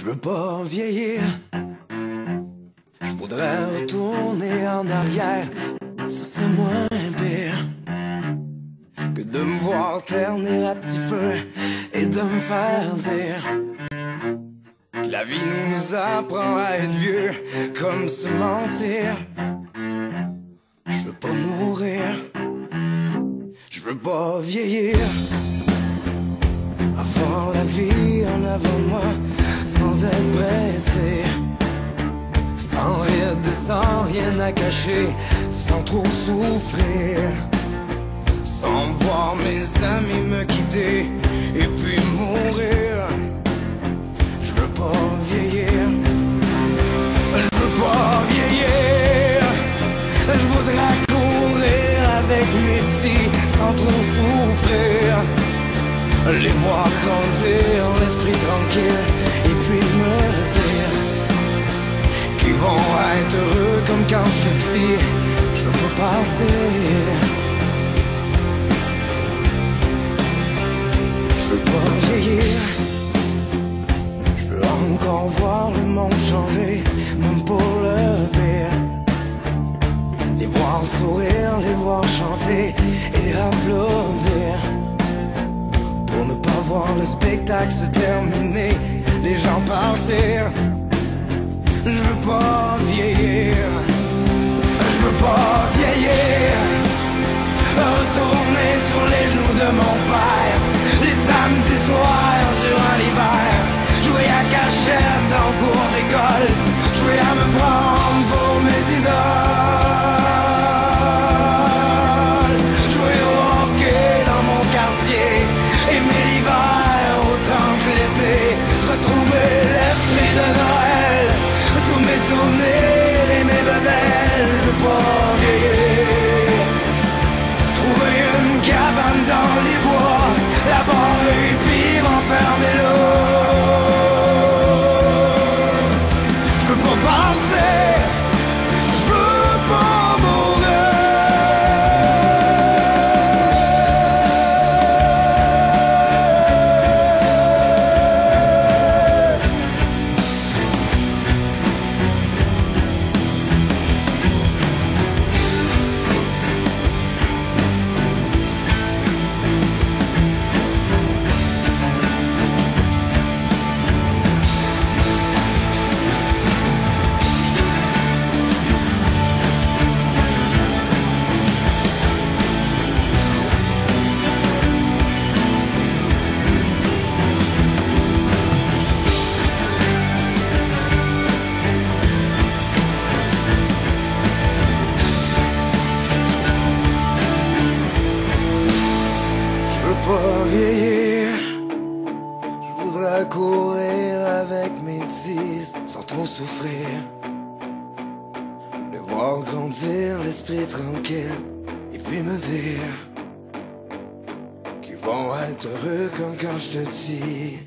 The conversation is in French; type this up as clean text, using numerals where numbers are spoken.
Je veux pas vieillir, je voudrais retourner en arrière. Ce serait moins pire que de me voir ternir à petit feu et de me faire dire que la vie nous apprend à être vieux comme se mentir. Je veux pas mourir, je veux pas vieillir, avoir la vie en avant de moi sans être pressé, sans ride et sans rien à cacher, sans trop souffrir, sans voir mes amis me quitter et puis mourir. Je veux pas vieillir, je veux pas vieillir, je voudrais courir avec mes petits sans trop souffrir, les voir grandir, l'esprit tranquille, et puis me dire qu'ils vont être heureux comme quand j'étais petit. Je veux pas partir, je veux pas vieillir, je veux encore voir le monde changer, même pour le pire, les voir sourire, les voir chanter et applaudir, pour ne pas voir le spectacle se terminer, les gens partir. Je veux pas vieillir, je veux pas vieillir, retourner sur les genoux de mon père, les samedis soirs durant l'hiver, jouer à cachette dans le cours d'école, jouer à me prendre pour mes idoles, jouer au hockey dans mon quartier, aimer l'hiver autant que l'été, retrouver l'esprit de Noël, tous mes souvenirs et mes bebelles. Je veux pas vieillir, trouver une cabane dans les bois, la barre et puis m'enfermer là. Je veux pas penser, je veux pas mourir. Pas vieillir, je voudrais courir avec mes petits sans trop souffrir, les voir grandir, l'esprit tranquille, et puis me dire qu'ils vont être heureux comme quand je te dis.